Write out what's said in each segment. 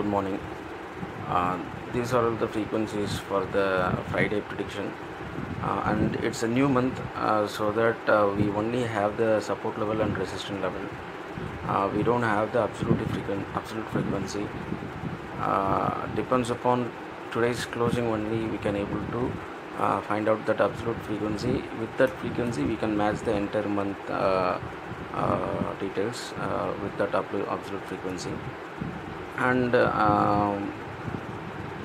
morning. Uh, these are all the frequencies for the Friday prediction, and it's a new month, so that we only have the support level and resistance level. We don't have the absolute frequency. Depends upon today's closing only we can able to find out that absolute frequency. With that frequency, we can match the entire month details with that absolute frequency, and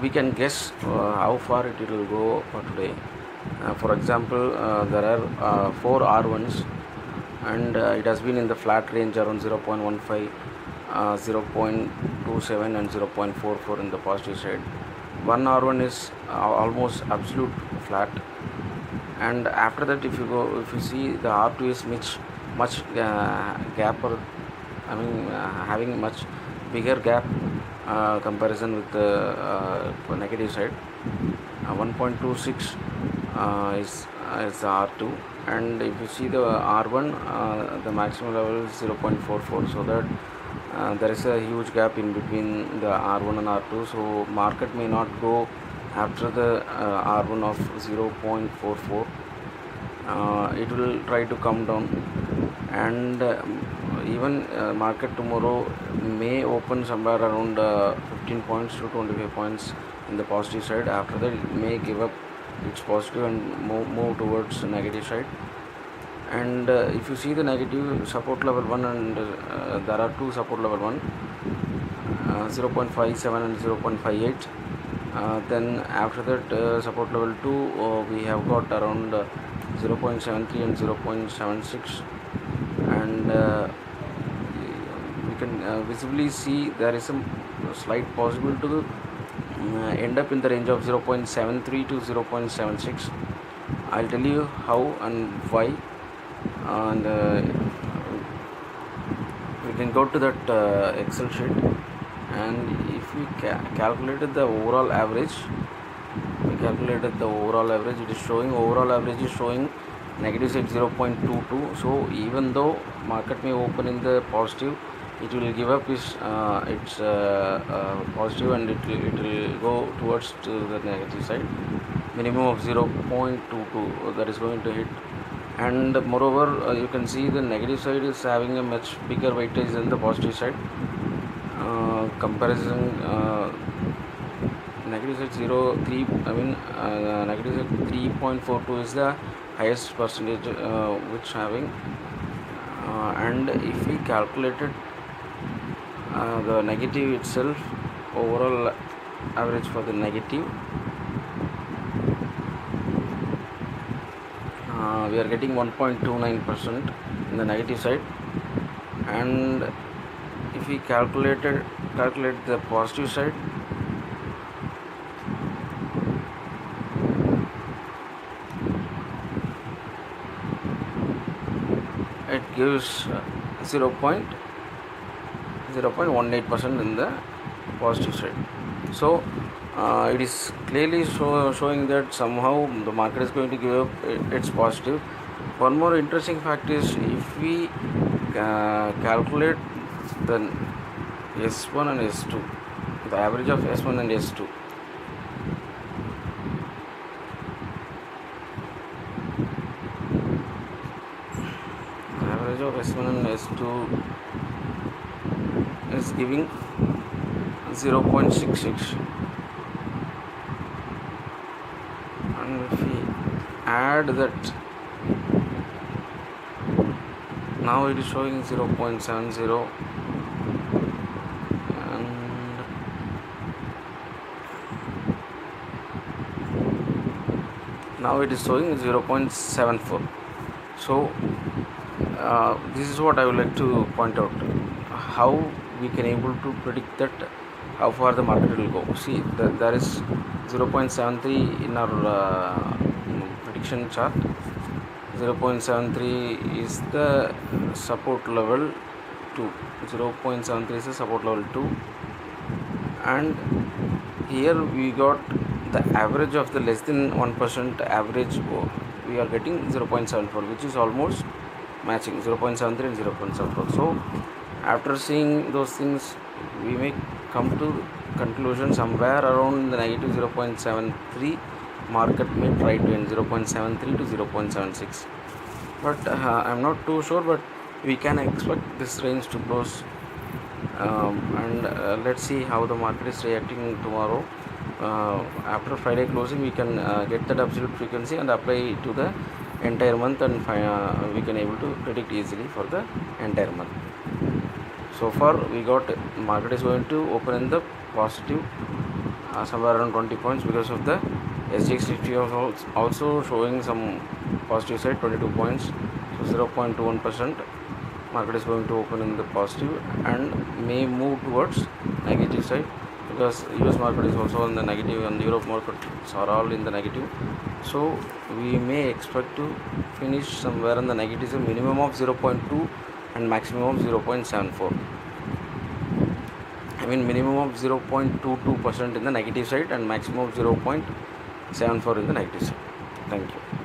we can guess how far it will go for today. For example, there are 4 R1s, and it has been in the flat range around 0.15, 0.27 and 0.44 in the positive side. One R1 is almost absolute flat, and after that, if you see, the R2 is much gap, or having much bigger gap comparison with the negative side. 1.26 is R2, and if you see the R1, the maximum level is 0.44, so that there is a huge gap in between the R1 and R2, so market may not go after the R1 of 0.44. It will try to come down, and even market tomorrow may open somewhere around 15 points to 25 points in the positive side. After that, it may give up its positive and move towards the negative side. And if you see the negative support level 1, and there are two support level 1, 0.57 and 0.58. Then after that, support level 2, we have got around 0.73 and 0.76, and we can visibly see there is a slight possibility to end up in the range of 0.73 to 0.76. I'll tell you how and why, and we can go to that Excel sheet, and if we calculated the overall average, it is showing overall average is showing negative side 0.22. so even though market may open in the positive, it will give up its positive, and it will go towards to the negative side. Minimum of 0.22 that is going to hit, and moreover, you can see the negative side is having a much bigger weightage than the positive side. Comparison, negative side 0.3, negative side 3.42 is the highest percentage which having, and if we calculated the negative itself, overall average for the negative, we are getting 1.29% in the negative side, and if we calculate the positive side, it gives 0.18% in the positive side. So it is clearly showing that somehow the market is going to give up its positive. One more interesting fact is, if we calculate the S1 and S2, the average of S1 and S2, average of S1 and S2 is giving 0.66, and if we add that, now it is showing 0.70, and now it is showing 0.74. so this is what I would like to point out, how we can able to predict that how far the market will go. See, there is 0.73 in our prediction chart. 0.73 is the support level 2. 0.73 is the support level 2, and here we got the average of the less than 1% average. We are getting 0.74, which is almost matching 0.73 and 0.74. So after seeing those things, we may come to conclusion somewhere around the negative 0.73. Market may try to end 0.73 to 0.76, but I'm not too sure, but we can expect this range to close, and let's see how the market is reacting tomorrow. After Friday closing, we can get that absolute frequency and apply it to the entire month, and we can able to predict easily for the entire month. So far we got market is going to open in the positive somewhere around 20 points because of the SGX Nifty also showing some positive side, 22 points, so 0.21% market is going to open in the positive and may move towards negative side, because US market is also on the negative and Europe markets are all in the negative. So we may expect to finish somewhere on the negative side, minimum of 0.2 and maximum of 0.74. I mean minimum of 0.22% in the negative side and maximum of 0.74 in the negative side. Thank you.